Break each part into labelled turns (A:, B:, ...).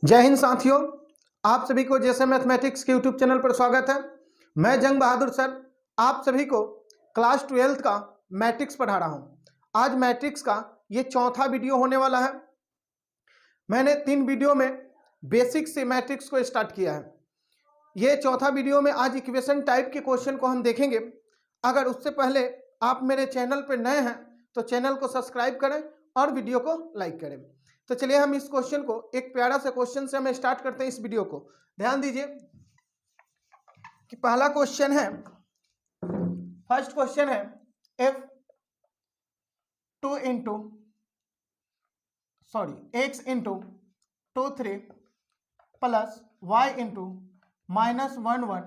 A: जय हिंद साथियों, आप सभी को जैसे मैथमेटिक्स के यूट्यूब चैनल पर स्वागत है। मैं जंग बहादुर सर आप सभी को क्लास 12th का मैट्रिक्स पढ़ा रहा हूं। आज मैट्रिक्स का ये चौथा वीडियो होने वाला है। मैंने 3 वीडियो में बेसिक से मैट्रिक्स को स्टार्ट किया है। ये चौथा वीडियो में आज इक्वेशन टाइप के क्वेश्चन को हम देखेंगे। अगर उससे पहले आप मेरे चैनल पर नए हैं तो चैनल को सब्सक्राइब करें और वीडियो को लाइक करें। तो चलिए हम इस क्वेश्चन को एक प्यारा सा क्वेश्चन से हम स्टार्ट करते हैं इस वीडियो को। ध्यान दीजिए कि पहला क्वेश्चन है, फर्स्ट क्वेश्चन है f x into 2 3 plus y into -1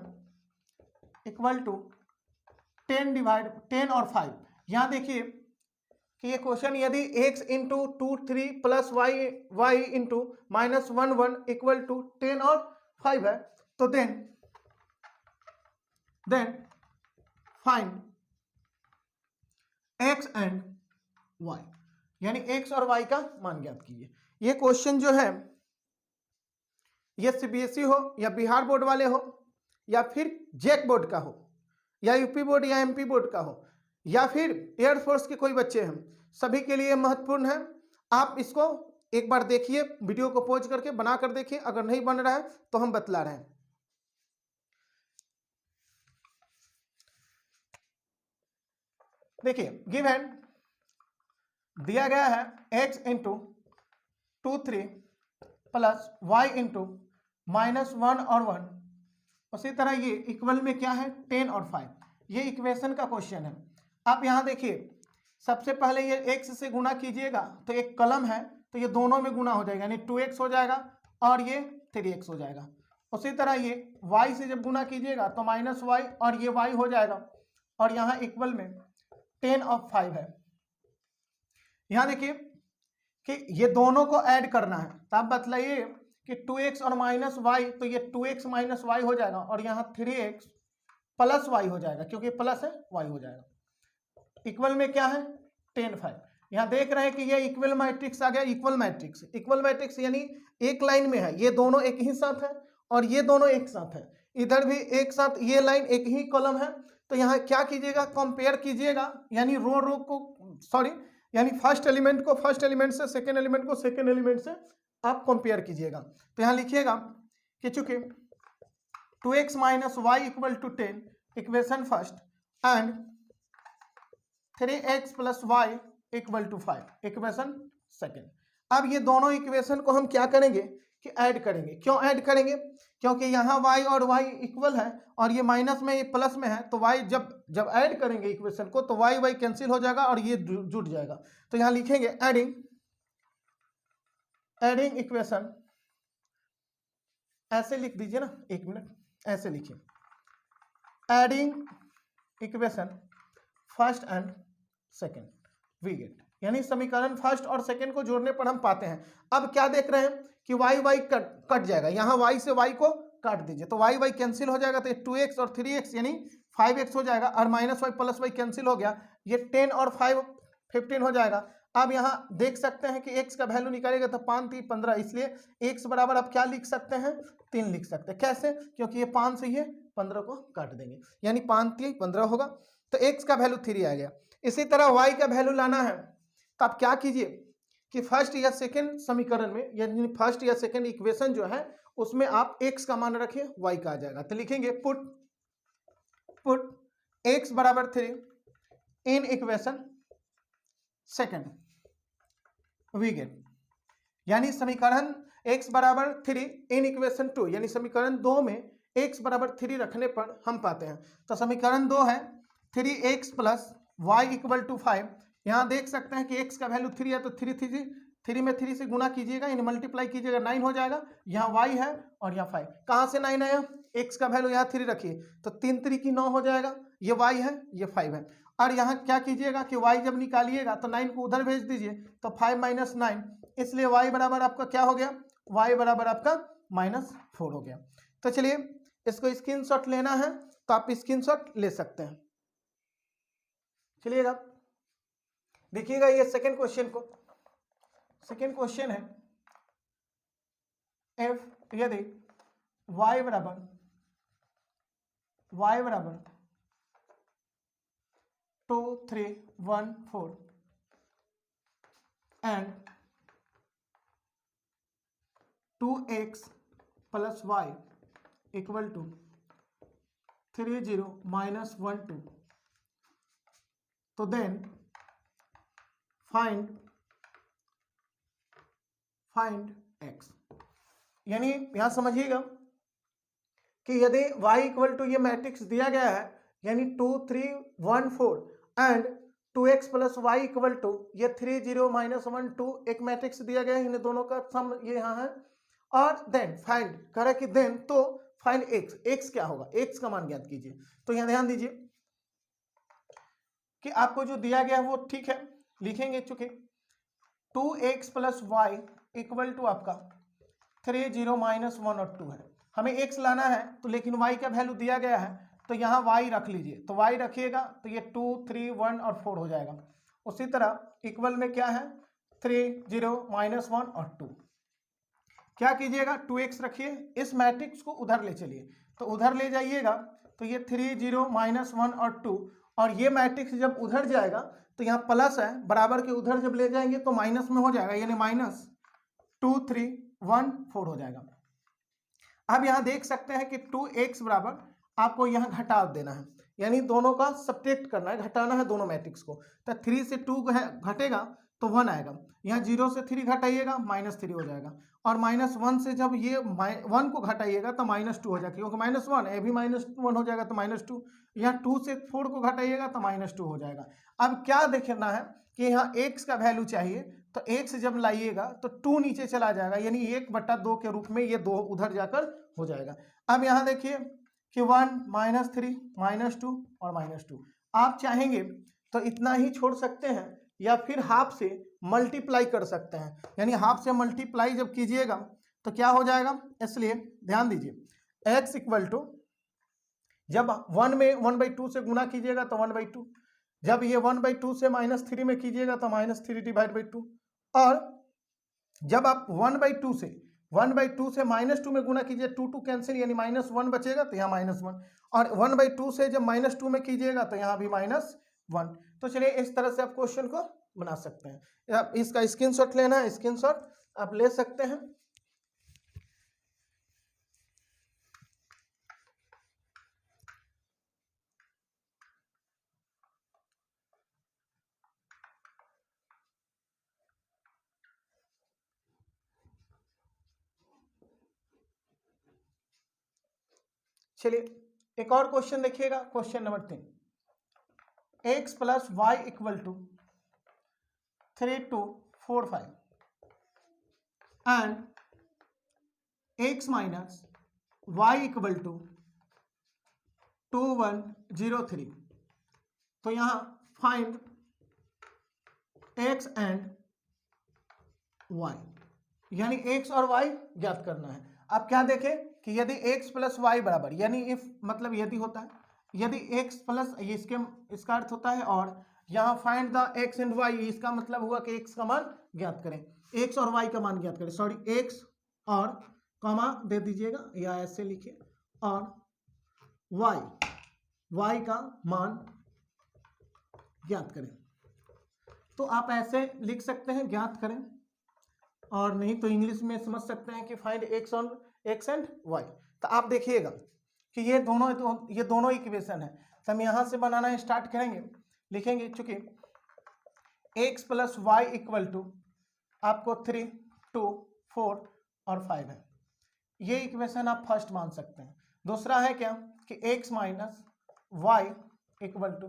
A: equal to 10 और 5। यहाँ देखिए कि ये क्वेश्चन यदि x into 2 3 plus y into -1 equal to 10 और 5 है तो then find x and y, यानी x और y का मान ज्ञात कीजिए। ये क्वेश्चन जो है ये सीबीएसई हो या बिहार बोर्ड वाले हो या फिर जेक बोर्ड का हो या यूपी बोर्ड या एमपी बोर्ड का हो या फिर एयरफोर्स के कोई बच्चे हैं, सभी के लिए महत्वपूर्ण है। आप इसको एक बार देखिए, वीडियो को पॉज करके बना कर देखिए। अगर नहीं बन रहा है तो हम बतला रहे हैं। देखिए गिवन दिया गया है x into 2 3 plus y into -1 और 1। उसी तरह ये इक्वल में क्या है 10 और 5। ये इक्वेशन का क्वेश्चन है। आप यहाँ देखिए, सबसे पहले ये x से गुना कीजिएगा तो एक कलम है तो ये दोनों में गुना हो जाएगा, यानी 2x हो जाएगा और ये 3x हो जाएगा। उसी तरह ये y से जब गुना कीजिएगा तो -y और ये y हो जाएगा और यहाँ इक्वल में 10 और 5 है। यहाँ देखिए कि ये दोनों को ऐड करना है, तो आप बतलाइए कि 2x और -y, तो ये 2x -y हो जाएगा और यहाँ 3x प्लस y हो जाएगा, क्योंकि प्लस है y हो जाएगा। इक्वल में क्या है 10 5। यहाँ देख रहे हैं कि ये इक्वल मैट्रिक्स आ गया। इक्वल मैट्रिक्स यानी एक लाइन में है, ये दोनों एक ही साथ है और ये दोनों एक साथ है, इधर भी एक साथ, ये लाइन एक ही कॉलम है। तो यहाँ क्या कीजिएगा, कंपेयर कीजिएगा, यानी यानी फर्स्ट एलिमेंट को फर्स्ट एलिमेंट से, सेकेंड एलिमेंट को सेकेंड एलिमेंट से आप कंपेयर कीजिएगा। तो यहाँ लिखिएगा कि चूंकि 2x - y equal to 10 equation first and 3x plus y equal to 5 equation second. अब ये दोनों इक्वेशन को हम क्या करेंगे कि ऐड करेंगे। क्यों ऐड करेंगे? क्योंकि यहाँ y और y इक्वल है और ये माइनस में, ये प्लस में है, तो y जब ऐड करेंगे इक्वेशन को तो y कैंसिल हो जाएगा और ये जुड़ जाएगा। तो यहाँ लिखेंगे एडिंग इक्वेशन, ऐसे लिख दीजिए ना, एक मिनट, ऐसे लिखिए, adding equation first and second we get, यानी समीकरण फर्स्ट और सेकेंड को जोड़ने पर हम पाते हैं। अब क्या देख रहे हैं कि y कट जाएगा, यहाँ y से y को काट दीजिए तो y कैंसिल हो जाएगा, तो 2x और 3x यानी 5x हो जाएगा और -y प्लस y कैंसिल हो गया, ये 10 और 5 15 हो जाएगा। अब यहाँ देख सकते हैं कि x का वैल्यू निकालेगा तो 5 3 15, इसलिए x बराबर आप क्या लिख सकते हैं 3 लिख सकते हैं। कैसे? क्योंकि ये 5 से ये 15 को काट देंगे, यानी 5 3 15 होगा, तो x का वैल्यू 3 आ गया। इसी तरह y का वैल्यू लाना है तो आप क्या कीजिए कि फर्स्ट या सेकेंड समीकरण में, यानी फर्स्ट या सेकेंड इक्वेशन जो है उसमें आप x का मान रखिए, y का आ जाएगा। तो लिखेंगे पुट x बराबर 3 in equation second we get, यानी समीकरण x बराबर 3 इन इक्वेशन 2, यानी समीकरण 2 में x बराबर 3 रखने पर हम पाते हैं। तो समीकरण 2 है 3x plus y equal to 5। यहाँ देख सकते हैं कि x का वैल्यू 3 है तो 3 में 3 से गुना कीजिएगा, यानी मल्टीप्लाई कीजिएगा, 9 हो जाएगा। यहाँ y है और यहाँ 5, कहाँ से 9 आया, x का वैल्यू यहाँ 3 रखिए तो 3 3 की 9 हो जाएगा, ये y है ये 5 है। और यहाँ क्या कीजिएगा कि y जब निकालिएगा तो 9 को उधर भेज दीजिए तो 5 - 9, इसलिए y बराबर आपका क्या हो गया, y बराबर आपका -4 हो गया। तो चलिए इसको स्क्रीनशॉट लेना है तो आप स्क्रीनशॉट ले सकते हैं। चलिएगा देखिएगा ये सेकंड क्वेश्चन को, सेकंड क्वेश्चन है इफ यदि y बराबर 2 3 1 4 and 2x plus y equal to 3 0 minus 1 2, तो देन फाइंड x। यानी यहां समझिएगा कि यदि y इक्वल टू ये मैट्रिक्स दिया गया है, यानी 2 3 1 4 and 2x plus Y equal to ये 3 0 माइनस 1 2 एक मैट्रिक्स दिया गया है, इन दोनों का सम ये यहाँ है, और देन फाइंड करें कि देन तो फाइंड x क्या होगा, x का मान ज्ञात कीजिए। तो यहाँ ध्यान दीजिए कि आपको जो दिया गया है वो ठीक है, लिखेंगे चूंकि 2x plus Y equal to आपका 3 0 माइनस 1 और 2 है, हमें x लाना है तो लेकिन y का वैल्यू दिया गया है तो यहाँ y रख लीजिए, तो y रखिएगा तो ये 2 3 1 और 4 हो जाएगा। उसी तरह इक्वल में क्या है 3 0 माइनस 1 और 2, क्या कीजिएगा 2x रखिए, इस मैट्रिक्स को उधर ले चलिए, तो उधर ले जाइएगा तो ये 3 0 माइनस 1 और 2, और ये मैट्रिक्स जब उधर जाएगा तो यहाँ प्लस है, बराबर के उधर जब ले जाएंगे तो माइनस में हो जाएगा, यानी माइनस 2 3 1 4 हो जाएगा। अब यहाँ देख सकते हैं कि 2x बराबर आपको यहाँ घटा देना है, यानी दोनों का सब्ट्रैक्ट करना है, घटाना है दोनों मैट्रिक्स को, तो 3 से 2 घटेगा तो 1 आएगा, यहाँ 0 से 3 घटाइएगा -3 हो जाएगा, और -1 से जब ये 1 को घटाइएगा तो -2 हो जाएगा, क्योंकि -1 ये भी -1 हो जाएगा तो -2, यहाँ 2 से 4 को घटाइएगा तो -2 हो जाएगा। अब क्या देखना है कि यहाँ x का वैल्यू चाहिए, तो x जब लाइएगा तो 2 नीचे चला जाएगा, यानी 1/2 के रूप में ये 2 उधर जाकर हो जाएगा। अब यहाँ देखिए कि 1 -3 -2 और -2, आप चाहेंगे तो इतना ही छोड़ सकते हैं या फिर हाफ से मल्टीप्लाई कर सकते हैं, यानी हाफ से मल्टीप्लाई जब कीजिएगा तो क्या हो जाएगा, इसलिए ध्यान दीजिए x इक्वल टू जब 1 में 1/2 से गुना कीजिएगा तो 1/2, जब ये 1/2 से -3 में कीजिएगा तो -3/2, और जब आप 1/2 से -2 में गुना कीजिए, 2 2 कैंसिल, यानी -1 बचेगा तो यहाँ -1, और 1/2 से जब -2 में कीजिएगा तो यहाँ भी -1। तो चलिए इस तरह से आप क्वेश्चन को बना सकते हैं। आप इसका स्क्रीनशॉट लेना है, स्क्रीनशॉट आप ले सकते हैं। चलिए एक और क्वेश्चन देखिएगा, question number 3, x plus Y equal to 3 2 4 5 and x minus Y equal to 2 1 0 3, तो यहाँ फाइंड x एंड y, यानी x और y ज्ञात करना है। अब क्या देखें कि यदि x प्लस वाई बराबर, यानी इफ मतलब यदि होता है, यदि x प्लस इसका अर्थ होता है, और यहाँ find the x and y, इसका मतलब हुआ कि x का मान ज्ञात करें, x और y का मान ज्ञात करें, सॉरी x और कॉमा दे दीजिएगा या ऐसे लिखिए, और y का मान ज्ञात करें। तो आप ऐसे लिख सकते हैं ज्ञात करें, और नहीं तो इंग्लिश में समझ सकते हैं कि फाइंड x एंड y। तो आप देखिएगा कि ये दोनों इक्वेशन है, तो हम यहाँ से बनाना स्टार्ट करेंगे, लिखेंगे चूंकि x plus Y equal to आपको 3 2 4 और 5 है, ये इक्वेशन आप फर्स्ट मान सकते हैं। दूसरा है क्या कि x minus Y equal to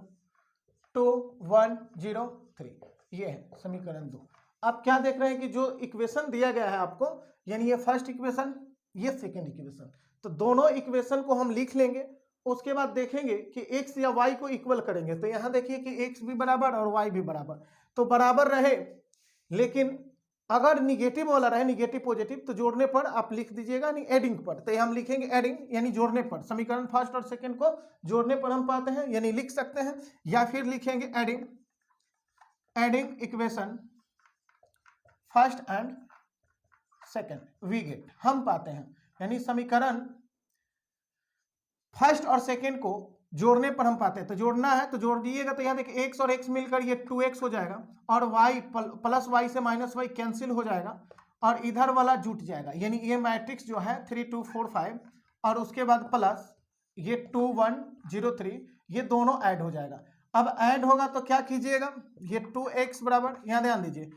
A: 2 1 0 3, ये है समीकरण 2। आप क्या देख रहे हैं कि जो इक्वेशन दिया गया है आपको, यानी ये फर्स्ट इक्वेशन, ये सेकेंड इक्वेशन, तो दोनों इक्वेशन को हम लिख लेंगे, उसके बाद देखेंगे कि x या y को इक्वल करेंगे। तो यहाँ देखिए कि x भी बराबर और y भी बराबर, तो बराबर रहे, लेकिन अगर निगेटिव वाला रहे, निगेटिव पॉजिटिव, तो जोड़ने पर आप लिख दीजिएगा, नहीं एडिंग पर, तो हम लिखेंगे एडिंग, यानी जोड़ने पर, समीकरण फर्स्ट और सेकेंड को जोड़ने पर हम पाते हैं, यानी लिख सकते हैं, या फिर लिखेंगे adding equation first and second we get, हम पाते हैं, यानी समीकरण फर्स्ट और सेकेंड को जोड़ने पर हम पाते हैं। तो जोड़ना है तो जोड़ दीजिएगा, तो यहाँ देखिए x और x मिलकर ये 2x हो जाएगा, और y प्लस y से माइनस y कैंसिल हो जाएगा, और इधर वाला जुट जाएगा, यानी ये मैट्रिक्स जो है 3 2 4 5, और उसके बाद प्लस ये 2 1 0 3, ये दोनों ऐड हो जाएगा। अब ऐड होगा तो क्या कीजिएगा, ये 2x बराबर, यहाँ ध्यान दीजिए,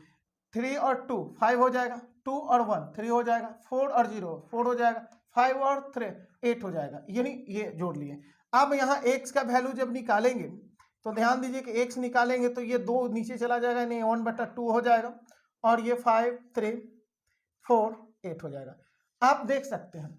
A: 3 और 2 5 हो जाएगा, 2 और 1 3 हो जाएगा, 4 और 0 4 हो जाएगा, 5 और 3 8 हो जाएगा, यानी ये जोड़ लिए। अब यहाँ x का वैल्यू जब निकालेंगे तो ध्यान दीजिए कि x निकालेंगे तो ये 2 नीचे चला जाएगा, नहीं 1/2 हो जाएगा, और ये 5 3 4 8 हो जाएगा। आप देख सकते हैं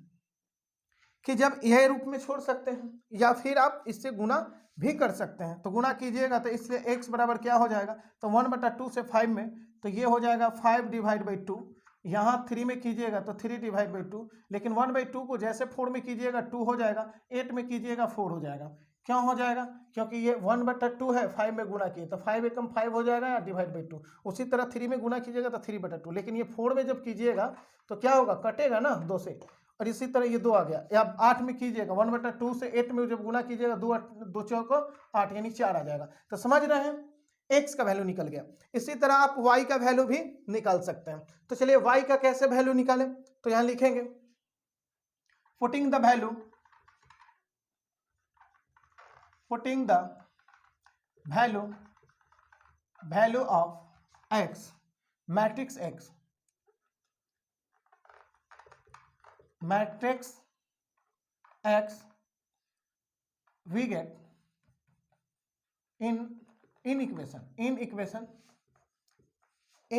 A: कि जब यह रूप में छोड़ सकते हैं, या फिर आप इससे गुना भी कर सकते हैं। तो गुना कीजिएगा तो इसलिए x बराबर क्या हो जाएगा, तो 1/2 से 5 में, तो ये हो जाएगा 5 डिवाइड बाई 2, यहाँ 3 में कीजिएगा तो 3 डिवाइड बाई 2, लेकिन 1/2 को जैसे 4 में कीजिएगा 2 हो जाएगा, 8 में कीजिएगा 4 हो जाएगा। क्यों हो जाएगा, क्योंकि ये 1/2 है, 5 में गुना किए तो 5 एकम 5 हो जाएगा, या डिवाइड बाई 2। उसी तरह 3 में गुना कीजिएगा तो 3/2, लेकिन ये 4 में जब कीजिएगा तो क्या होगा, कटेगा ना 2 से, और इसी तरह ये 2 आ गया। या 8 में कीजिएगा, 1/2 से 8 में जब गुना कीजिएगा 2 चौको 8, यानी 4 आ जाएगा। तो समझ रहे हैं, x का वैल्यू निकल गया। इसी तरह आप y का वैल्यू भी निकाल सकते हैं। तो चलिए y का कैसे वैल्यू निकालें, तो यहां लिखेंगे putting the value of x, matrix x we get in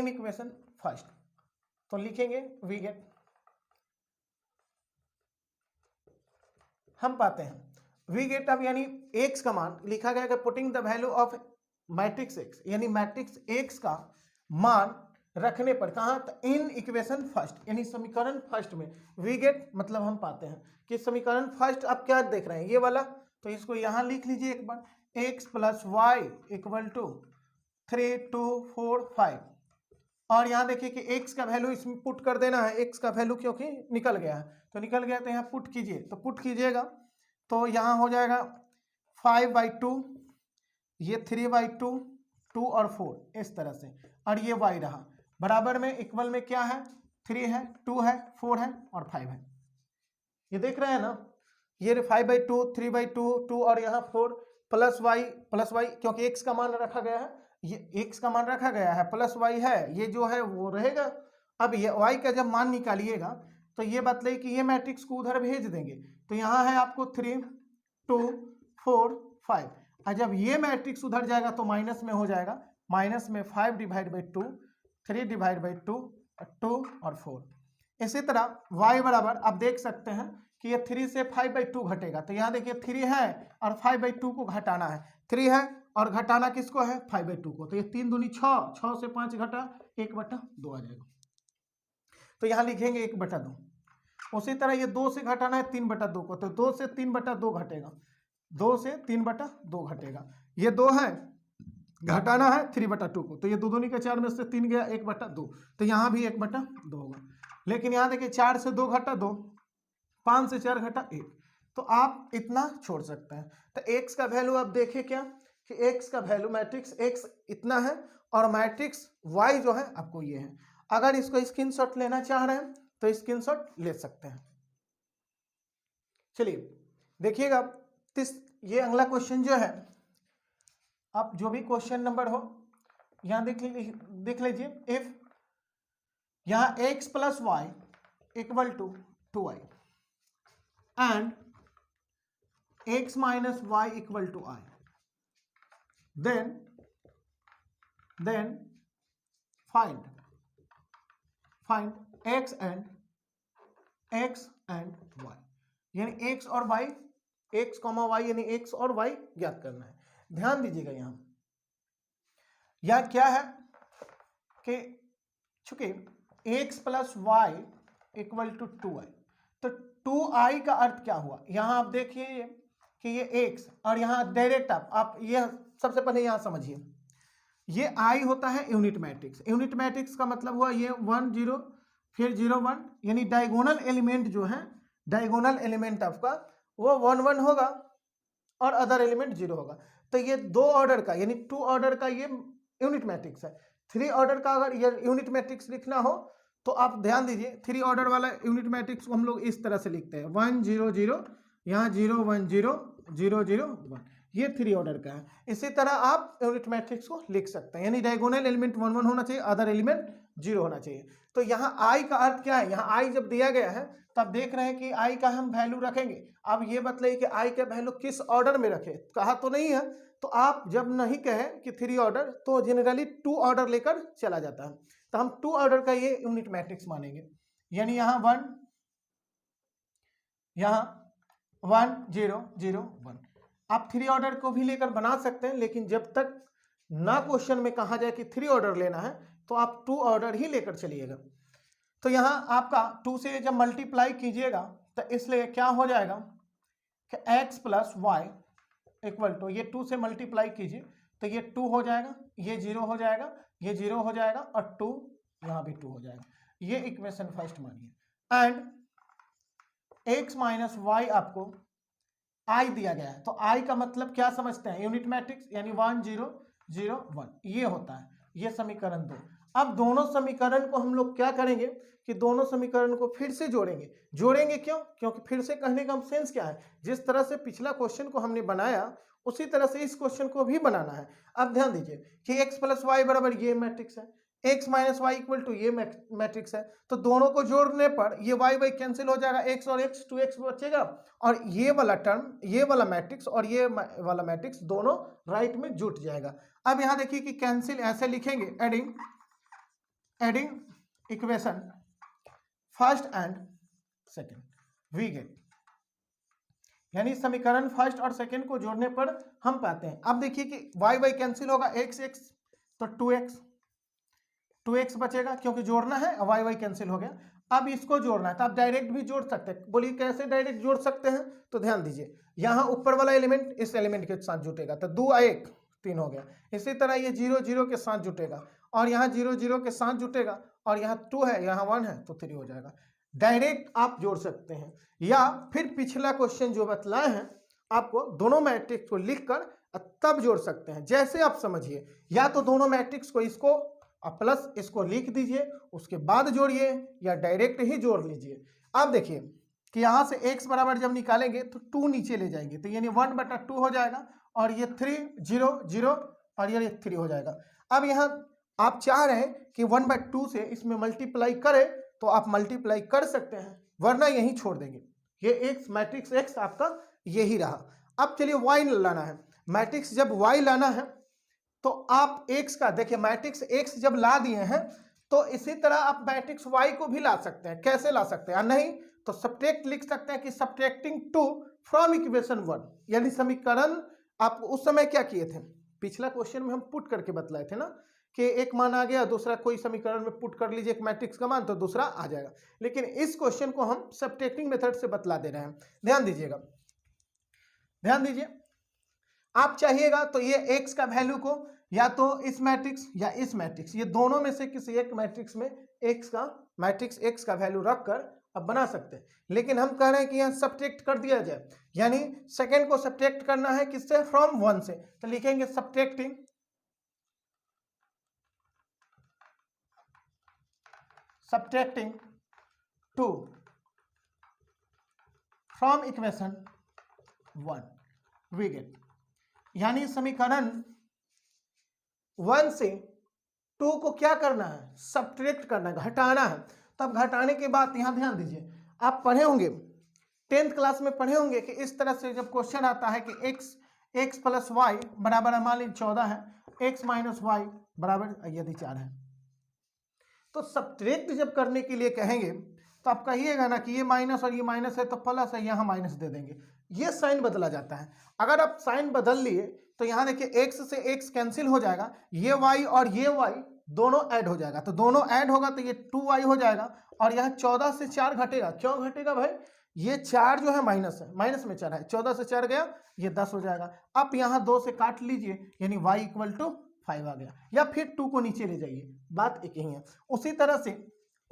A: equation first. तो लिखेंगे वी गेट, हम पाते हैं वी गेट, अब यानी x का मान लिखा गया है putting the value of matrix x, यानी मैट्रिक्स x का मान रखने पर कहाँ, इन इक्वेशन फर्स्ट, यानी समीकरण फर्स्ट में वी गेट, मतलब हम पाते हैं कि समीकरण फर्स्ट आप क्या देख रहे हैं, ये वाला, तो इसको यहां लिख लीजिए एक बार, x plus Y equal to 3 2 4 5, और यहाँ देखिए कि x का वैल्यू इसमें पुट कर देना है, x का वैल्यू क्योंकि निकल गया है, तो निकल गया तो यहाँ पुट कीजिए, तो पुट कीजिएगा तो यहाँ हो जाएगा 5/2, ये 3/2, 2 और 4 इस तरह से, और ये y रहा, बराबर में इक्वल में क्या है, 3 है, 2 है, 4 है और 5 है। ये देख रहे हैं ना, ये 5/2 3/2 2 और यहाँ 4 प्लस वाई क्योंकि x का मान रखा गया है, ये x का मान रखा गया है, प्लस y है, ये जो है वो रहेगा। अब ये y का जब मान निकालिएगा तो ये बतलाइए कि ये मैट्रिक्स को उधर भेज देंगे, तो यहाँ है आपको 3 2 4 5, और जब ये मैट्रिक्स उधर जाएगा तो माइनस में हो जाएगा, माइनस में 5 डिवाइड बाई 2 3 डिवाइड बाई 2 और 4। इसी तरह y बराबर आप देख सकते हैं कि ये 3 से 5/2 घटेगा, तो यहाँ देखिए 3 है और 5/2 को घटाना है, 3 है और घटाना किसको है, 5/2 को, तो ये 3 दूनी 6, 6 से 5 घटा 1/2 आ जाएगा, तो यहाँ लिखेंगे 1/2। उसी तरह ये 2 से घटाना है 3/2 को, तो 2 से 3/2 घटेगा, 2 से 3/2 घटेगा, ये 2 है, घटाना है 3/2 को, तो ये 2 दूनी का 4 में से 3 गया 1/2, तो यहाँ भी 1/2 होगा। लेकिन यहाँ देखिए 4 से 2 घटा 2, 5 से 4 घटा 1, तो आप इतना छोड़ सकते हैं। तो x का वैल्यू आप देखें क्या कि x का वैल्यू मैट्रिक्स x इतना है, और मैट्रिक्स y जो है आपको ये है। अगर इसको स्क्रीनशॉट लेना चाह रहे हैं तो स्क्रीनशॉट ले सकते हैं। चलिए देखिएगा, ये अगला क्वेश्चन जो है, आप जो भी क्वेश्चन नंबर हो यहाँ देख लीजिए, इफ यहाँ x plus Y equal to 2i and x minus y equal to I, then find x and y, यानी x और y, x, y यानी x और y ज्ञात करना है। ध्यान दीजिएगा यहाँ क्या है कि चूंकि x plus Y equal to 2i, तो 2i का अर्थ क्या हुआ, यहाँ आप देखिए कि ये x, और यहाँ डायरेक्ट आप ये सबसे पहले यहाँ समझिए, ये i होता है यूनिट मैट्रिक्स। यूनिट मैट्रिक्स का मतलब हुआ ये 1 0 फिर 0 1, यानी डायगोनल एलिमेंट जो है, डायगोनल एलिमेंट आपका वो 1 1 होगा और अदर एलिमेंट 0 होगा। तो ये 2 ऑर्डर का यानी 2 ऑर्डर का ये यूनिट मैट्रिक्स है। 3 ऑर्डर का अगर ये यूनिट मैट्रिक्स लिखना हो तो आप ध्यान दीजिए, 3 ऑर्डर वाला यूनिट मैट्रिक्स को हम लोग इस तरह से लिखते हैं 1 0 0, यहाँ 0 1 0 0 0 1, ये 3 ऑर्डर का है। इसी तरह आप यूनिट मैट्रिक्स को लिख सकते हैं, यानी डायगोनल एलिमेंट 1 1 होना चाहिए, अदर एलिमेंट 0 होना चाहिए। तो यहाँ आई का अर्थ क्या है, यहाँ आई जब दिया गया है तो आप देख रहे हैं कि आई का हम वैल्यू रखेंगे। अब ये बतलाइए कि आई का वैल्यू किस ऑर्डर में रखे, कहा तो नहीं है। तो आप जब नहीं कहें कि 3 ऑर्डर तो जनरली 2 ऑर्डर लेकर चला जाता है। तो हम 2 ऑर्डर का ये यूनिट मैट्रिक्स मानेंगे, यानी यहाँ 1 यहाँ 1 0 0 1। आप 3 ऑर्डर को भी लेकर बना सकते हैं, लेकिन जब तक ना क्वेश्चन में कहा जाए कि 3 ऑर्डर लेना है तो आप 2 ऑर्डर ही लेकर चलिएगा। तो यहाँ आपका 2 से जब मल्टीप्लाई कीजिएगा तो इसलिए क्या हो जाएगा कि x plus Y equal to, ये 2 से मल्टीप्लाई कीजिए तो ये 2 हो जाएगा, ये 0 हो जाएगा, ये 0 हो जाएगा और 2 यहाँ भी 2 हो जाएगा। ये इक्वेशन फर्स्ट मानिए। एंड x माइनस वाई आपको i दिया गया है, तो i का मतलब क्या समझते हैं, यूनिट मैट्रिक्स, यानी 1 0 0 1 ये होता है, ये समीकरण 2। अब दोनों समीकरण को हम लोग क्या करेंगे कि दोनों समीकरण को फिर से जोड़ेंगे। जोड़ेंगे क्यों, क्योंकि फिर से कहने का सेंस क्या है, जिस तरह से पिछला क्वेश्चन को हमने बनाया उसी तरह से इस क्वेश्चन को भी बनाना है। अब ध्यान दीजिए कि x प्लस वाई बराबर ये मैट्रिक्स है, x minus Y equal to ये मैट्रिक्स है। तो दोनों को जोड़ने पर ये y y कैंसिल हो जाएगा, x और x 2x बचेगा, और ये वाला टर्म, ये वाला मैट्रिक्स और ये वाला मैट्रिक्स दोनों राइट में जुट जाएगा। अब यहाँ देखिए कि कैंसिल ऐसे लिखेंगे, adding equation first and second we get, यानी समीकरण फर्स्ट और सेकेंड को जोड़ने पर हम पाते हैं। अब देखिए कि y y कैंसिल होगा, x x तो 2x बचेगा क्योंकि जोड़ना है, y y कैंसिल हो गया। अब इसको जोड़ना है तो आप डायरेक्ट भी जोड़ सकते हैं। बोलिए कैसे डायरेक्ट जोड़ सकते हैं, तो ध्यान दीजिए यहाँ ऊपर वाला एलिमेंट इस एलिमेंट के साथ जुटेगा तो 2 1 3 हो गया। इसी तरह ये 0 0 के साथ जुटेगा और यहाँ 0 0 के साथ जुटेगा और यहाँ 2 है, यहाँ 1 है तो 3 हो जाएगा। डायरेक्ट आप जोड़ सकते हैं, या फिर पिछला क्वेश्चन जो बतलाए हैं आपको दोनों मैट्रिक्स को लिखकर तब जोड़ सकते हैं, जैसे आप समझिए। या तो दोनों मैट्रिक्स को इसको प्लस इसको लिख दीजिए, उसके बाद जोड़िए, या डायरेक्ट ही जोड़ लीजिए। अब देखिए कि यहाँ से x बराबर जब निकालेंगे तो 2 नीचे ले जाएंगे तो यानी 1/2 हो जाएगा और ये 3 0 0 और ये 3 हो जाएगा। अब यहाँ आप चाह रहे हैं कि 1/2 से इसमें मल्टीप्लाई करें तो आप मल्टीप्लाई कर सकते हैं, वरना यहीं छोड़ देंगे। ये x मैट्रिक्स x आपका यही रहा। अब चलिए y लाना है, मैट्रिक्स जब y लाना है तो आप x का देखिए, मैट्रिक्स x जब ला दिए हैं तो इसी तरह आप मैट्रिक्स y को भी ला सकते हैं। कैसे ला सकते हैं, नहीं तो सब्ट्रैक्ट लिख सकते हैं कि सब्ट्रैक्टिंग 2 फ्रॉम इक्वेशन 1, यानी समीकरण आप उस समय क्या किए थे, पिछला क्वेश्चन में हम पुट करके बतलाए थे ना कि एक मान आ गया, दूसरा कोई समीकरण में पुट कर लीजिए एक मैट्रिक्स का मान तो दूसरा आ जाएगा। लेकिन इस क्वेश्चन को हम सब्ट्रैक्टिंग मेथड से बतला दे रहे हैं। ध्यान दीजिएगा, ध्यान दीजिए, आप चाहिएगा तो ये x का वैल्यू को या तो इस मैट्रिक्स या इस मैट्रिक्स, ये दोनों में से किसी एक मैट्रिक्स में मैट्रिक्स x का वैल्यू रखकर अब बना सकते हैं। लेकिन हम कह रहे हैं कि यहाँ सब्ट्रैक्ट कर दिया जाए, यानी सेकेंड को सब्ट्रैक्ट करना है किससे, फ्रॉम 1 से, तो लिखेंगे subtracting 2 from equation 1 we get, यानी समीकरण 1 से 2 को क्या करना है, सब्ट्रैक्ट करना है, घटाना है। तब घटाने के बाद यहाँ ध्यान दीजिए, आप पढ़े होंगे 10th क्लास में पढ़े होंगे कि इस तरह से जब क्वेश्चन आता है कि x प्लस वाई बराबर मान लीजिए 14 है, x माइनस वाई बराबर यदि 4 है, तो सब्ट्रैक्ट जब करने के लिए कहेंगे तो आप कहिएगा ना कि ये माइनस और ये माइनस है तो प्लस है, यहाँ माइनस दे देंगे, ये साइन बदला जाता है। अगर आप साइन बदल लिए तो यहाँ देखिए x से x कैंसिल हो जाएगा, ये y और ये y दोनों ऐड हो जाएगा, तो दोनों ऐड होगा तो ये 2y हो जाएगा और यहाँ 14 से 4 घटेगा। क्यों घटेगा भाई, ये 4 जो है माइनस है, माइनस में 4 है, 14 से 4 गया ये 10 हो जाएगा। अब यहाँ 2 से काट लीजिए यानी y इक्वल टू 5 आ गया, या फिर 2 को नीचे ले जाइए, बात एक ही है। उसी तरह से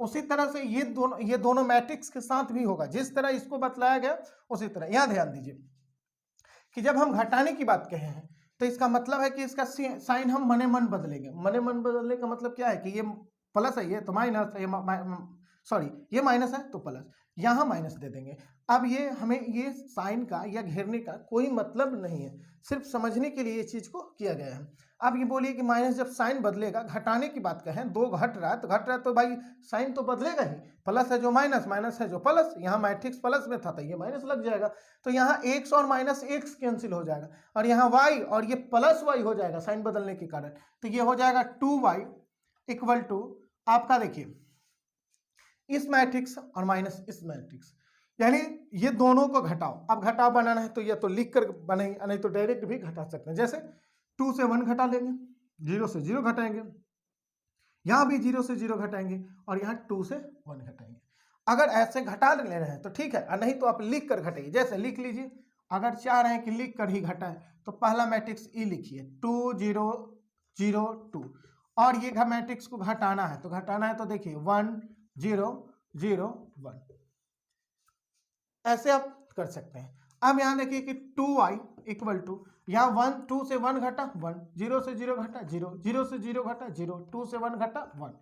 A: उसी तरह से ये दोनों मैट्रिक्स के साथ भी होगा, जिस तरह इसको बतलाया गया उसी तरह। यहाँ ध्यान दीजिए कि जब हम घटाने की बात कहे हैं तो इसका मतलब है कि इसका साइन हम मने मन बदलेंगे। मने मन बदलने का मतलब क्या है कि ये प्लस है, ये तो माइनस, ये ये माइनस है तो प्लस, यहाँ माइनस दे देंगे। अब ये हमें ये साइन का या घेरने का कोई मतलब नहीं है, सिर्फ समझने के लिए ये चीज को किया गया है। अब ये बोलिए कि माइनस जब साइन बदलेगा, घटाने की बात कहें, दो घट रहा है तो भाई साइन तो बदलेगा ही, प्लस है जो माइनस, माइनस है जो प्लस, यहाँ मैट्रिक्स प्लस में था तो ये माइनस लग जाएगा, तो यहाँ एक्स और माइनस एक्स कैंसिल हो जाएगा, और यहाँ वाई और ये प्लस वाई हो जाएगा साइन बदलने के कारण, तो ये हो जाएगा 2y इक्वल टू आपका देखिए इस मैट्रिक्स और माइनस इस मैट्रिक्स, यानी ये दोनों को घटाओ। अब घटाव बनाना है तो ये तो लिख कर बनेंगे, नहीं तो डायरेक्ट भी घटा सकते हैं। जैसे 2 से 1 घटा लेंगे, 0 से 0 घटाएंगे, यहाँ भी 0 से 0 घटाएंगे, और यहाँ 2 से 1 घटाएंगे। अगर ऐसे घटा ले रहे हैं तो ठीक है, और नहीं तो आप लिख कर घटाइए। जैसे लिख लीजिए, अगर चाह रहे हैं कि लिख कर ही घटाएं तो पहला मैट्रिक्स ई लिखिए 2 0 0 2, और ये मैट्रिक्स को घटाना है तो देखिए 1 0 0 1, ऐसे आप कर सकते हैं। अब यहाँ देखिए कि 2y इक्वल टू, यहाँ 2 से 1 घटा 1, 0 से 0 घटा 0, 0 से 0 घटा 0, 2 से 1 घटा 1,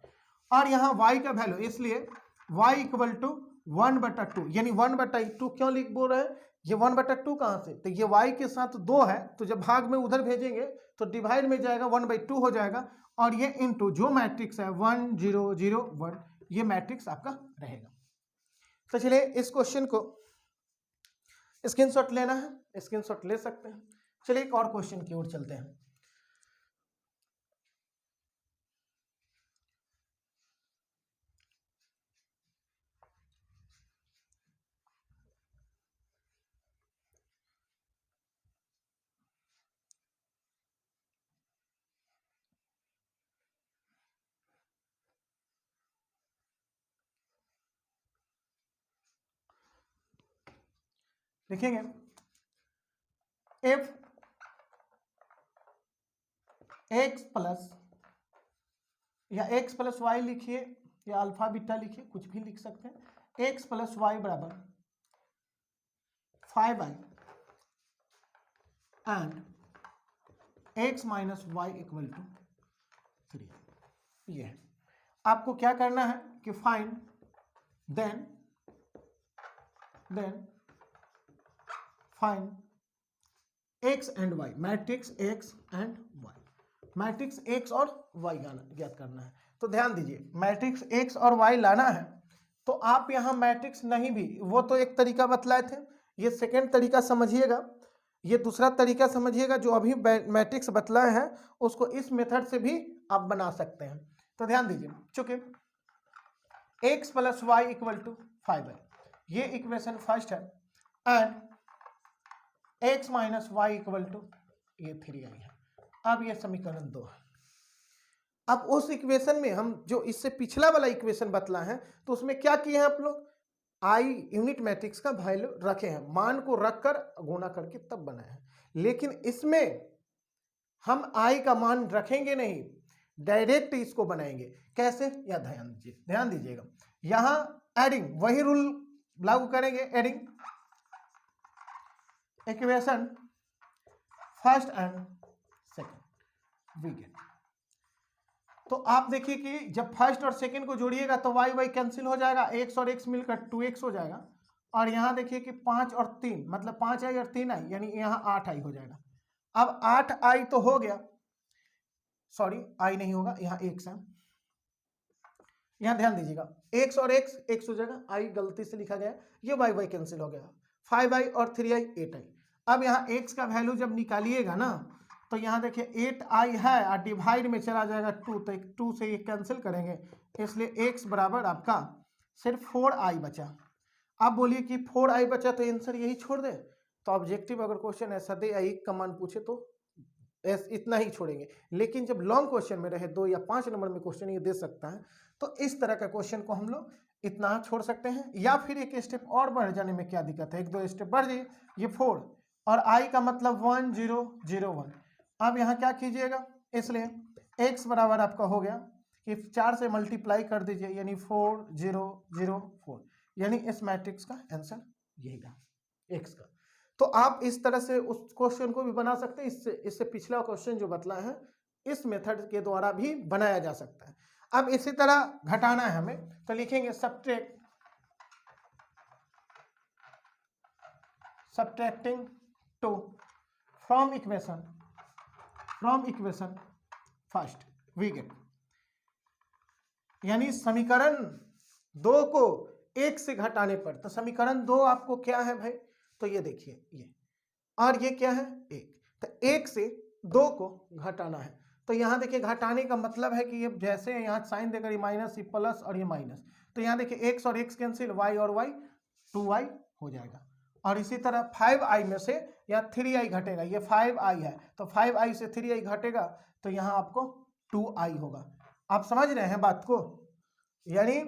A: और यहाँ y का वैल्यू, इसलिए y इक्वल टू 1/2, यानी 1/2 क्यों लिख बोल रहे हैं, ये 1/2 कहाँ से, तो ये y के साथ 2 है, तो जब भाग में उधर भेजेंगे तो डिवाइड में जाएगा 1/2 हो जाएगा, और ये इनटू जो मैट्रिक्स है 1 0 0 1, ये मैट्रिक्स आपका रहेगा। तो चलिए इस क्वेश्चन को स्क्रीनशॉट लेना है, स्क्रीनशॉट ले सकते हैं। चलिए एक और क्वेश्चन की ओर चलते हैं। लिखेंगे f x प्लस, या x प्लस वाई लिखिए, या अल्फा बीटा लिखिए, कुछ भी लिख सकते हैं। x प्लस वाई बराबर 5y and x minus Y equal to 3, ये है। आपको क्या करना है कि find then find x and y, matrix x and y, matrix x और y ज्ञात करना है। तो ध्यान दीजिए, मैट्रिक्स x और y लाना है तो आप यहाँ मैट्रिक्स नहीं भी, वो तो एक तरीका बतलाए थे, ये सेकेंड तरीका समझिएगा, ये दूसरा तरीका समझिएगा, जो अभी मैट्रिक्स बतलाए हैं उसको इस मेथड से भी आप बना सकते हैं। तो ध्यान दीजिए, चूंकि x plus Y equal to 5 है, ये इक्वेशन फर्स्ट है, and x minus Y equal to ये 3i है। अब ये समीकरण 2 है। अब उस इक्वेशन में हम जो इससे पिछला वाला इक्वेशन बतला है तो उसमें क्या किए हैं आप लोग, i यूनिट मैट्रिक्स का वैल्यू रखे हैं, मान को रखकर गुणा करके तब बनाया है। लेकिन इसमें हम i का मान रखेंगे नहीं, डायरेक्ट इसको बनाएंगे। कैसे, या ध्यान दीजिएगा, यहां एडिंग वही रूल लागू करेंगे, adding equation first and second we get. तो आप देखिए कि जब फर्स्ट और सेकंड को जोड़िएगा तो वाई वाई कैंसिल हो जाएगा, x और x मिलकर 2x हो जाएगा, और यहाँ देखिए कि 5 और 3 मतलब 5i और 3i, यानी यहाँ 8i हो जाएगा। अब 8i तो हो गया, सॉरी i नहीं होगा, यहाँ x है, यहाँ ध्यान दीजिएगा, x और x हो जाएगा, i गलती से लिखा गया, ये वाई वाई कैंसिल हो गया, 5i और 3i 8i। अब यहाँ x का वैल्यू जब निकालिएगा ना तो यहाँ देखिए 8i है और डिवाइड में चला जाएगा 2, तो 2 से ये कैंसिल करेंगे, इसलिए x बराबर आपका सिर्फ 4i बचा। आप बोलिए कि 4i बचा तो आंसर यही छोड़ दे, तो ऑब्जेक्टिव अगर क्वेश्चन ऐसा दे, i का मान पूछे तो इतना ही छोड़ेंगे। लेकिन जब लॉन्ग क्वेश्चन में रहे, 2 या 5 नंबर में क्वेश्चन ये दे सकता है, तो इस तरह का क्वेश्चन को हम लोग इतना छोड़ सकते हैं, या फिर एक स्टेप और बढ़ जाने में क्या दिक्कत है, 1-2 स्टेप बढ़ जाइए, ये 4 और i का मतलब 1 0 0 1। अब यहाँ क्या कीजिएगा, इसलिए x बराबर आपका हो गया कि 4 से मल्टीप्लाई कर दीजिए यानी 4 0 0 4, यानी इस मैट्रिक्स का आंसर यही था एक्स का। तो आप इस तरह से उस क्वेश्चन को भी बना सकते हैं, इससे पिछला क्वेश्चन जो बतलाया है इस मेथड के द्वारा भी बनाया जा सकता है। अब इसी तरह घटाना है हमें, तो लिखेंगे subtracting 2 from equation first we get, यानी समीकरण 2 को 1 से घटाने पर, तो समीकरण 2 आपको क्या है भाई, तो ये देखिए ये, और ये क्या है 1, तो 1 से 2 को घटाना है। तो यहाँ देखिए घटाने का मतलब है कि ये जैसे यहाँ साइन देकर ये माइनस, ये प्लस और ये माइनस, तो यहाँ देखिए x और x कैंसिल, y और y 2y हो जाएगा। और इसी तरह 5i में से यहाँ 3i घटेगा, ये 5i है तो 5i से 3i घटेगा तो यहाँ आपको 2i होगा। आप समझ रहे हैं बात को, यानी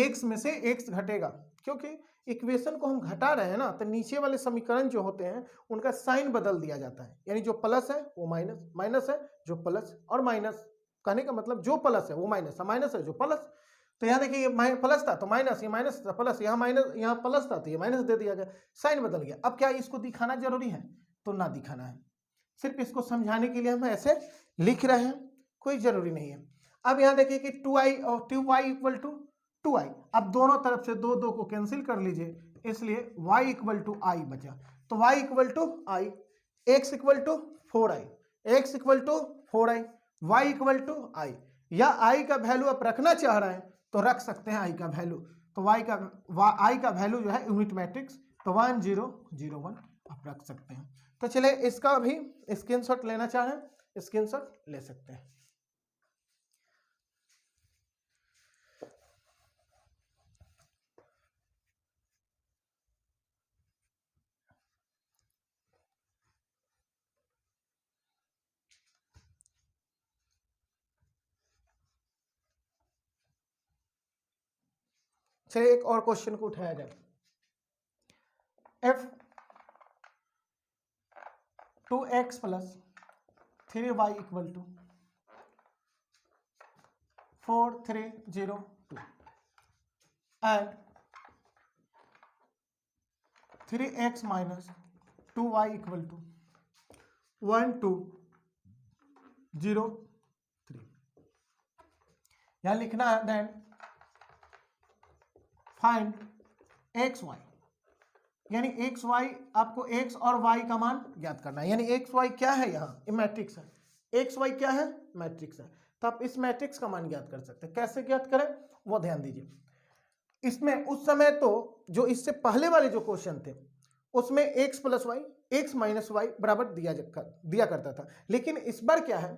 A: x में से x घटेगा, क्योंकि इक्वेशन को हम घटा रहे हैं ना, तो नीचे वाले समीकरण जो होते हैं उनका साइन बदल दिया जाता है, यानी जो प्लस है वो माइनस, माइनस है जो प्लस, और माइनस कहने का मतलब जो प्लस है वो माइनस, माइनस है जो प्लस। तो यहाँ देखिए ये प्लस था तो माइनस, ये माइनस था प्लस, यहाँ माइनस, यहाँ प्लस था तो ये माइनस दे दिया गया, साइन बदल गया। अब क्या इसको दिखाना जरूरी है, तो ना दिखाना है, सिर्फ इसको समझाने के लिए हम ऐसे लिख रहे हैं, कोई जरूरी नहीं है। अब यहाँ देखिए कि 2i और 2y इक्वल टू 2i, अब दोनों तरफ से 2 2 को कैंसिल कर लीजिए, इसलिए y इक्वल टू आई बचा, तो y equal to i, x equal to 4i, x equal to 4i, y equal to i, या i का वैल्यू आप रखना चाह रहे हैं तो रख सकते हैं i का वैल्यू, तो i का वैल्यू जो है यूनिट मैट्रिक्स तो 1 0 0 1 आप रख सकते हैं। तो चलिए इसका भी स्क्रीनशॉट लेना चाह रहे हैं, स्क्रीनशॉट ले सकते हैं। चलिए एक और क्वेश्चन को उठाया जाए, f 2x plus 3y equal to 4 3 0 2 and 3x minus 2y equal to 1 2 0 3, यहाँ लिखना है देन फाइंड एक्स वाई, यानी एक्स वाई आपको एक्स और वाई का मान ज्ञात करना है, यानी एक्स वाई क्या है, यहाँ ये मैट्रिक्स है, एक्स वाई क्या है मैट्रिक्स है, तो आप इस मैट्रिक्स का मान ज्ञात कर सकते हैं। कैसे ज्ञात करें वो ध्यान दीजिए। इसमें उस समय तो जो इससे पहले वाले जो क्वेश्चन थे उसमें X plus Y, X minus Y बराबर दिया करता था, लेकिन इस बार क्या है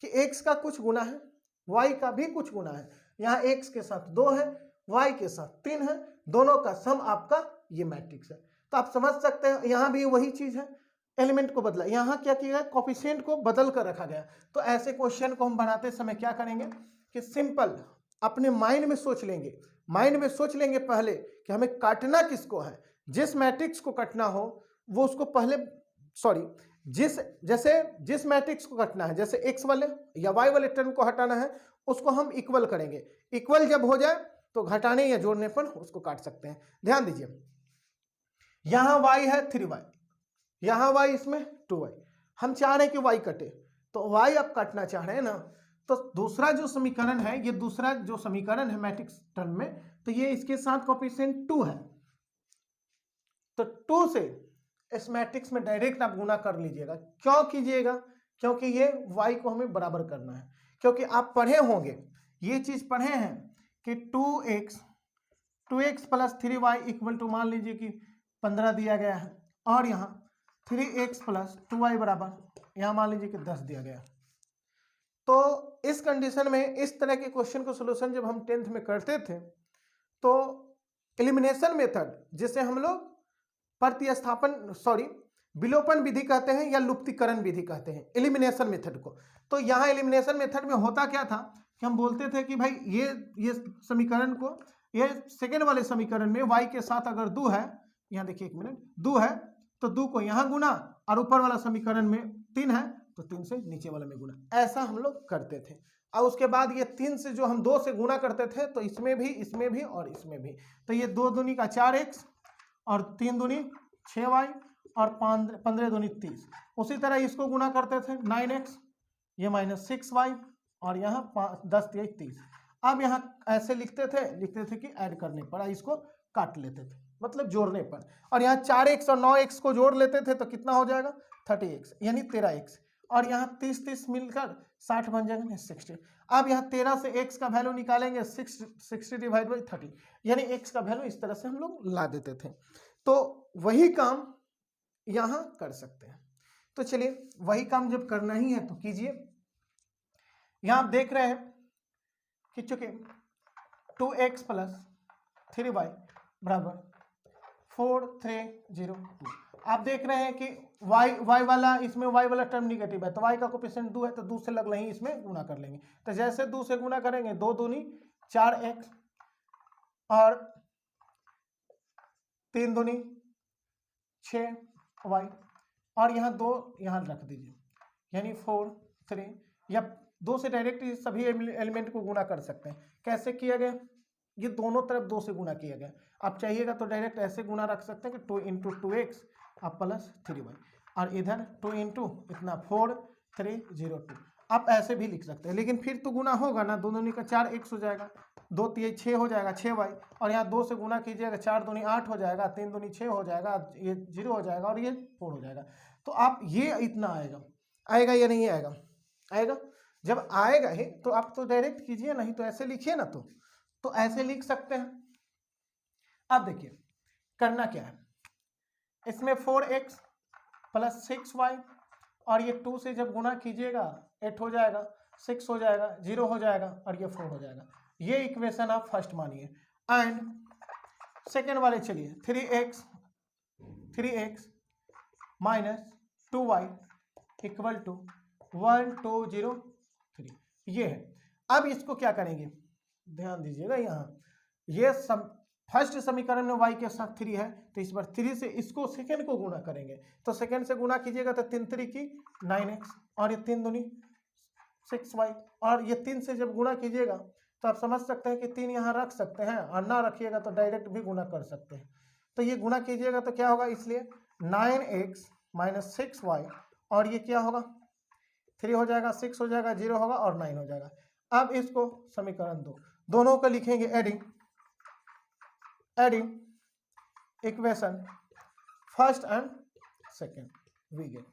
A: कि एक्स का कुछ गुना है, वाई का भी कुछ गुना है, यहाँ एक्स के साथ 2 है, y के साथ 3 है, दोनों का सम आपका ये मैट्रिक्स है। तो आप समझ सकते हैं यहाँ भी वही चीज है, एलिमेंट को बदला, यहाँ क्या किया गया कोफिशिएंट को बदल कर रखा गया। तो ऐसे क्वेश्चन को हम बनाते समय क्या करेंगे कि सिंपल अपने माइंड में सोच लेंगे, पहले कि हमें काटना किसको है, जिस मैट्रिक्स को काटना हो वो उसको पहले जिस मैट्रिक्स को काटना है, जैसे x वाले या y वाले टर्म को हटाना है उसको हम इक्वल करेंगे, इक्वल जब हो जाए तो घटाने या जोड़ने पर उसको काट सकते हैं। ध्यान दीजिए यहां y है 3y, यहां y इसमें 2y, हम चाह रहे हैं कि y कटे, तो y आप काटना चाह रहे हैं ना, तो दूसरा जो समीकरण है, ये दूसरा जो समीकरण है मैट्रिक्स टर्म में, तो ये इसके साथ कोएफिशिएंट 2 है, तो 2 से इस मैट्रिक्स में डायरेक्ट आप गुना कर लीजिएगा। क्यों कीजिएगा, क्योंकि ये y को हमें बराबर करना है, क्योंकि आप पढ़े होंगे, ये चीज पढ़े हैं कि 2x plus 3y equal to मान लीजिए कि 15 दिया गया है, और यहाँ 3x प्लस 2y बराबर यहाँ मान लीजिए कि 10 दिया गया। तो इस कंडीशन में इस तरह के क्वेश्चन को सोल्यूशन जब हम 10th में करते थे तो एलिमिनेशन मेथड, जिसे हम लोग विलोपन विधि कहते हैं या लुप्तीकरण विधि कहते हैं एलिमिनेशन मेथड को। तो यहाँ एलिमिनेशन मेथड में होता क्या था कि हम बोलते थे कि भाई ये समीकरण को, ये सेकेंड वाले समीकरण में y के साथ अगर 2 है, यहाँ देखिए 1 मिनट, 2 है तो 2 को यहाँ गुना, और ऊपर वाला समीकरण में 3 है तो 3 से नीचे वाले में गुना, ऐसा हम लोग करते थे। और उसके बाद ये 3 से जो हम 2 से गुना करते थे तो इसमें भी और इसमें भी, तो ये 2 दूनी का 4x और 3 दूनी 6y और 15 दूनी 30। उसी तरह इसको गुना करते थे 9x, ये -6y और यहाँ 10 × 30। अब यहाँ ऐसे लिखते थे कि ऐड करने पर, इसको काट लेते थे मतलब जोड़ने पर, और यहाँ 4x और 9x को जोड़ लेते थे तो कितना हो जाएगा 30x यानी 13x, और यहाँ 30 मिलकर 60 बन जाएगा 60। अब यहाँ 13 से x का वैल्यू निकालेंगे 60 डिवाइड बाई 30 यानी x का वैल्यू इस तरह से हम लोग ला देते थे। तो वही काम यहाँ कर सकते हैं। तो चलिए वही काम जब करना ही है तो कीजिए। यहाँ आप देख रहे हैं कि चूंकि 2x + 3y बराबर 4302, आप देख रहे हैं कि y वाला, इसमें y वाला टर्म निगेटिव है तो y का कोफिशिएंट 2 है तो 2 से लगना ही इसमें गुना कर लेंगे। तो जैसे 2 से गुना करेंगे 2 दूनी 4x और 3 दूनी 6y और यहाँ 2 यहाँ रख दीजिए यानी 4 3, या 2 से डायरेक्ट सभी एलिमेंट को गुना कर सकते हैं। कैसे किया गया, ये दोनों तरफ 2 से गुना किया गया। आप चाहिएगा तो डायरेक्ट ऐसे गुना रख सकते हैं कि 2 × 2x आप +3y, और इधर 2 × इतना 4302, आप ऐसे भी लिख सकते हैं। लेकिन फिर तो गुना होगा ना, 2 दूनी का 4x हो जाएगा, 2 × 6 हो जाएगा 6y, और यहाँ 2 से गुना कीजिएगा 4 दूनी 8 हो जाएगा, 3 दूनी 6 हो जाएगा, ये 0 हो जाएगा और ये 4 हो जाएगा। तो आप ये इतना आएगा या नहीं आएगा? आएगा। जब आएगा ही तो आप तो डायरेक्ट कीजिए, नहीं तो ऐसे लिखिए ना, तो ऐसे लिख सकते हैं। अब देखिए करना क्या है, इसमें 4x + 6y और ये 2 से जब गुना कीजिएगा 8 हो जाएगा, 6 हो जाएगा, 0 हो जाएगा और ये 4 हो जाएगा। ये इक्वेशन आप फर्स्ट मानिए। एंड सेकेंड वाले चलिए 3x - 2y = 1203, ये है। अब इसको क्या करेंगे, ध्यान दीजिएगा, यहाँ ये फर्स्ट समीकरण में y के साथ 3 है तो इस बार 3 से इसको सेकेंड को गुना करेंगे, तो सेकेंड से गुना कीजिएगा तो 3 3 की 9x और ये 3 दूनी 6y, और ये 3 से जब गुना कीजिएगा तो आप समझ सकते हैं कि 3 यहाँ रख सकते हैं, और ना रखिएगा तो डायरेक्ट भी गुना कर सकते हैं। तो ये गुना कीजिएगा तो क्या होगा, इसलिए 9x - 6y और ये क्या होगा 3 हो जाएगा, 6 हो जाएगा, 0 होगा और 9 हो जाएगा। अब इसको समीकरण 2 दोनों को लिखेंगे adding equation first and second we get,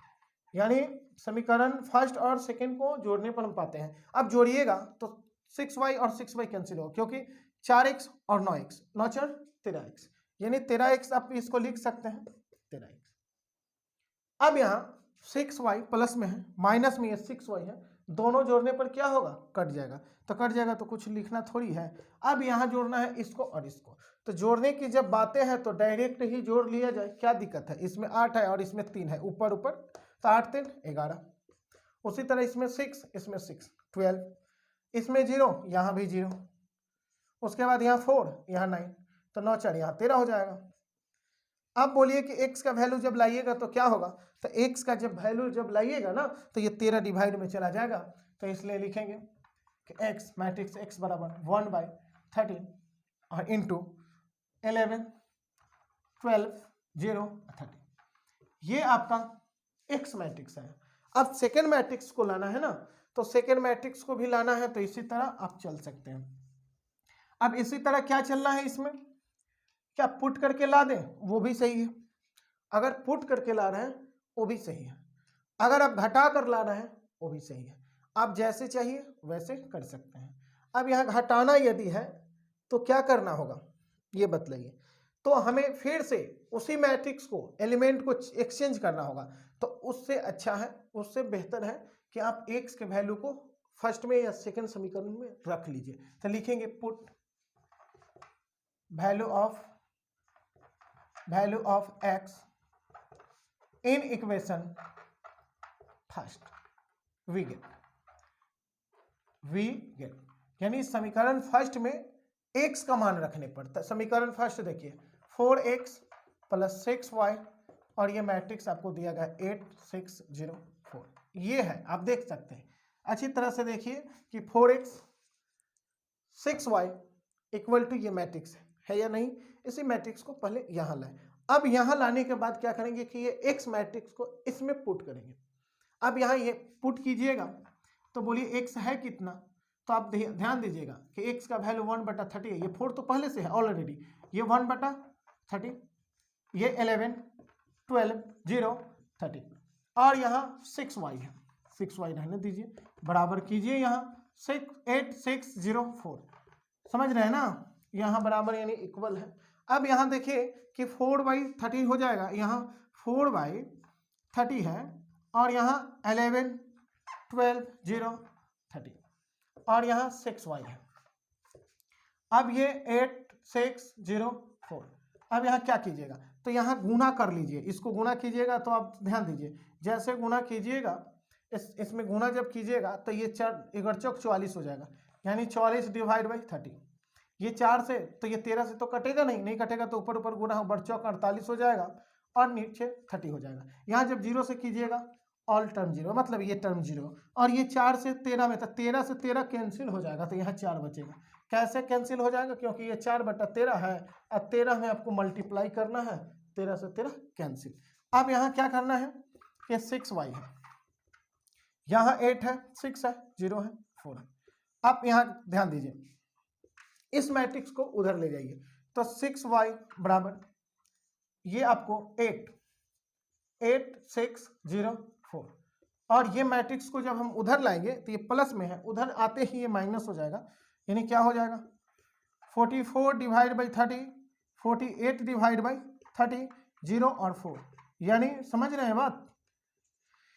A: यानी समीकरण फर्स्ट और सेकेंड को जोड़ने पर हम पाते हैं। अब जोड़िएगा तो 6y और 6y कैंसिल हो, क्योंकि 4x और 9x 9 × 4 13x, यानी 13x आप इसको लिख सकते हैं 13x। अब यहाँ 6y प्लस में है, माइनस में ये 6y है, दोनों जोड़ने पर क्या होगा, कट जाएगा। तो कट जाएगा तो कुछ लिखना थोड़ी है। अब यहाँ जोड़ना है इसको और इसको, तो जोड़ने की जब बातें हैं तो डायरेक्ट ही जोड़ लिया जाए, क्या दिक्कत है। इसमें 8 है और इसमें 3 है, ऊपर तो 8 3 11। उसी तरह इसमें 6, इसमें 6 12, इसमें 0, यहाँ भी 0, उसके बाद यहाँ 4, यहाँ 9, तो 9 4 यहाँ 13 हो जाएगा। अब बोलिए कि x का वैल्यू जब लाइएगा तो क्या होगा, तो x का जब वैल्यू जब लाइएगा ना तो ये 13 डिवाइड में चला जाएगा, तो इसलिए लिखेंगे कि x मैट्रिक्स x बराबर 1/13 और इंटू 11 12 0 30, ये आपका x मैट्रिक्स है। अब सेकेंड मैट्रिक्स को लाना है ना, तो सेकेंड मैट्रिक्स को भी लाना है तो इसी तरह आप चल सकते हैं। अब इसी तरह क्या चलना है, इसमें क्या पुट करके ला दें वो भी सही है, अगर पुट करके ला रहे हैं वो भी सही है, अगर आप घटा कर ला रहे हैं वो भी सही है, आप जैसे चाहिए वैसे कर सकते हैं। अब यहाँ घटाना यदि है तो क्या करना होगा ये बतलाइए। तो हमें फिर से उसी मैट्रिक्स को एलिमेंट को एक्सचेंज करना होगा, तो उससे अच्छा है, उससे बेहतर है कि आप x के वैल्यू को फर्स्ट में या सेकंड समीकरण में रख लीजिए। तो लिखेंगे put value of x in equation first we get, यानी समीकरण फर्स्ट में x का मान रखने पर, समीकरण फर्स्ट देखिए 4x + 6y और ये मैट्रिक्स आपको दिया गया 8 6 0 4, ये है, आप देख सकते हैं। अच्छी तरह से देखिए कि 4x 6y इक्वल टू ये मैट्रिक्स है या नहीं। इसी मैट्रिक्स को पहले यहाँ लाए। अब यहाँ लाने के बाद क्या करेंगे कि ये x मैट्रिक्स को इसमें पुट करेंगे। अब यहाँ ये पुट कीजिएगा तो बोलिए x है कितना, तो आप ध्यान दीजिएगा कि x का वैल्यू 1/30 है। ये 4 तो पहले से है ऑलरेडी, ये 1/30, ये 11, 12, 0, 30 और यहाँ 6y है, 6y रहने दीजिए, बराबर कीजिए यहाँ 8604, समझ रहे हैं ना, यहाँ बराबर यानी इक्वल है। अब यहाँ देखिए कि 4/30 हो जाएगा, यहाँ 4/30 है और यहाँ 11, 12, 0, 30 और यहाँ 6y है। अब ये 8604, अब यहाँ क्या कीजिएगा, तो यहाँ गुना कर लीजिए, इसको गुना कीजिएगा तो आप ध्यान दीजिए जैसे गुना कीजिएगा इसमें गुना जब कीजिएगा तो ये 4 चौक 44 हो जाएगा, यानी 44/30। ये 4 से तो ये 13 से तो कटेगा नहीं कटेगा तो ऊपर ऊपर गुना बढ़ चौक 48 हो जाएगा और नीचे 30 हो जाएगा। यहाँ जब 0 से कीजिएगा ऑल टर्म 0, मतलब ये टर्म 0 और ये 4 से 13 में, तो 13 से 13 कैंसिल हो जाएगा तो यहाँ 4 बचेगा। कैसे कैंसिल हो जाएगा, क्योंकि ये 4/13 है और 13 में आपको मल्टीप्लाई करना है, 13 से 13 कैंसिल। अब यहाँ क्या करना है कि 6y है, यहाँ 8 है, 6 है, 0 है, 4 है। अब यहाँ ध्यान दीजिए इस मैट्रिक्स को उधर ले जाइए तो 6y बराबर ये आपको 88604 और ये मैट्रिक्स को जब हम उधर लाएंगे तो ये प्लस में है, उधर आते ही ये माइनस हो जाएगा, यानी क्या हो जाएगा 44/30, 48/30, 0 और 4, यानी समझ रहे हैं बात,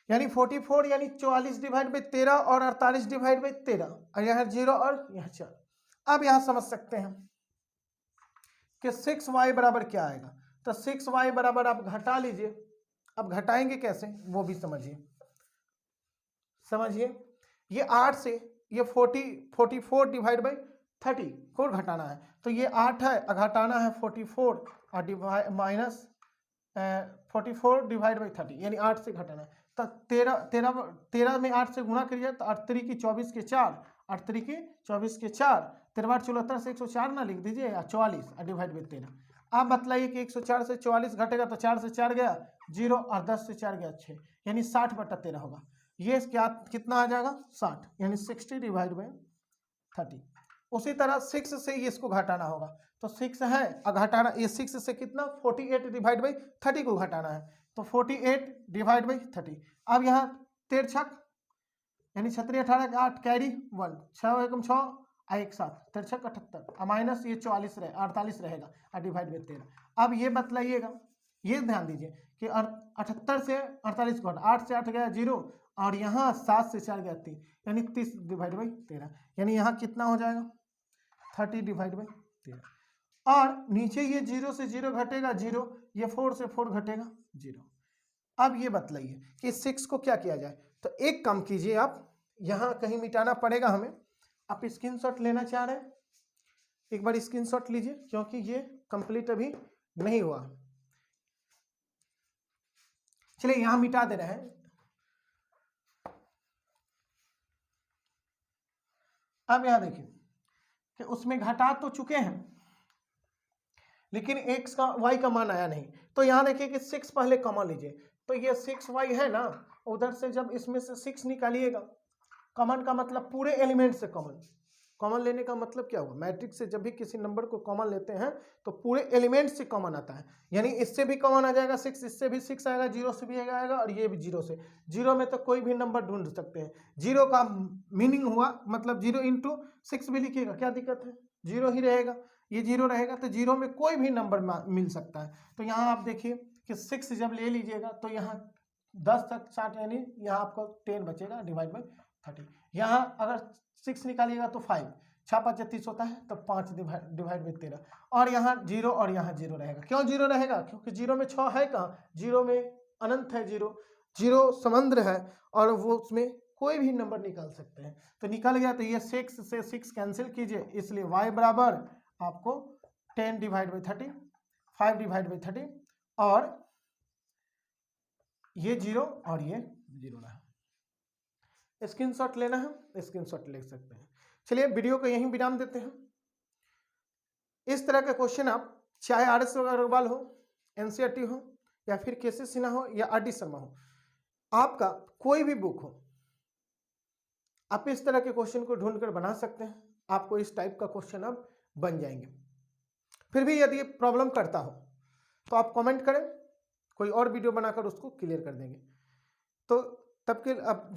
A: यानी 44 यानी 44/13 और 48/13 और यहाँ 0 और यहाँ 4। अब यहाँ समझ सकते हैं कि 6y बराबर क्या आएगा, तो 6y बराबर आप घटा लीजिए। अब घटाएंगे कैसे वो भी समझिए, ये 8 से ये 44/30 4 घटाना है, तो ये 8 है, घटाना है 44 और माइनस 44/30 यानी 8 से घटाना है, तो 13 में 8 से गुणा करिए तो 8 3 की 24 के 4, 8 3 की 24 के 4, 13 74 से 104 ना लिख दीजिए या 44 डिवाइड/13। आप बतलाइए कि 104 से 44 घटेगा तो 4 से 4 गया 0 और 10 से 4 गया 6, यानी 60/13 होगा। ये क्या कितना आ जाएगा 60, यानी 60/30। उसी तरह 6 से ये इसको घटाना होगा, तो 6 है घटाना, ये 6 से कितना 48/30 को घटाना है, तो 48/30। अब यहाँ 13 छक यानी 36 18 के 8 कैरी 1 6 एकम 6 और 1 7 13 78 माइनस ये 48 रहेगा और डिवाइड/13। अब ये बतलाइएगा, ये ध्यान दीजिए कि 78 से 48 को 8 से 8 गया 0 और यहाँ 7 से 4 गया 3, यानी 30/13, यानी यहाँ कितना हो जाएगा 30/13। और नीचे ये 0 से 0 घटेगा 0, ये 4 से 4 घटेगा 0। अब ये बतलाइए कि 6 को क्या किया जाए, तो एक काम कीजिए, आप यहाँ कहीं मिटाना पड़ेगा हमें, आप स्क्रीनशॉट लेना चाह रहे हैं, एक बार स्क्रीनशॉट लीजिए क्योंकि ये कंप्लीट अभी नहीं हुआ। चलिए यहाँ मिटा दे रहे हैं। अब यहाँ देखिए कि उसमें घटा तो चुके हैं लेकिन x का y का मान आया नहीं, तो यहाँ देखिए कि 6 पहले कॉमन लीजिए, तो ये 6y है ना, उधर से जब इसमें से 6 निकालिएगा, कॉमन का मतलब पूरे एलिमेंट से कॉमन लेने का मतलब क्या हुआ, मैट्रिक्स से जब भी किसी नंबर को कॉमन लेते हैं तो पूरे एलिमेंट से कॉमन आता है, यानी इससे भी कॉमन आ जाएगा 6, इससे भी 6 आएगा, 0 से भी आएगा और ये भी 0 से। 0 में तो कोई भी नंबर ढूंढ सकते हैं, 0 का मीनिंग हुआ मतलब 0 × 6 भी लिखिएगा, क्या दिक्कत है, 0 ही रहेगा, ये 0 रहेगा तो 0 में कोई भी नंबर मिल सकता है। तो यहाँ आप देखिए कि 6 जब ले लीजिएगा तो यहाँ 10 तक 60, यानी यहाँ आपको 10 बचेगा डिवाइड/30। यहाँ अगर 6 निकालिएगा तो 5, 6 5 36 होता है, तो 5 डिवाइड/13 और यहाँ 0 और यहाँ 0 रहेगा। क्यों 0 रहेगा, क्योंकि 0 में 6 है कहाँ, 0 में अनंत है, 0 समंद्र है और वो उसमें कोई भी नंबर निकाल सकते हैं, तो निकल गया। तो ये 6 से 6 कैंसिल कीजिए, इसलिए y बराबर आपको 10 डिवाइड/30, 5 डिवाइड/30 और ये 0 और ये 0 रहा। स्क्रीनशॉट लेना है स्क्रीनशॉट ले सकते हैं। चलिए वीडियो को यहीं विराम देते हैं। इस तरह के क्वेश्चन आप चाहे RS अग्रवाल हो, NCERT हो, या फिर KC सिन्हा हो या RD शर्मा हो, आपका कोई भी बुक हो, आप इस तरह के क्वेश्चन को ढूंढकर बना सकते हैं। आपको इस टाइप का क्वेश्चन अब बन जाएंगे। फिर भी यदि प्रॉब्लम करता हो तो आप कमेंट करें, कोई और वीडियो बनाकर उसको क्लियर कर देंगे। तो तब के अब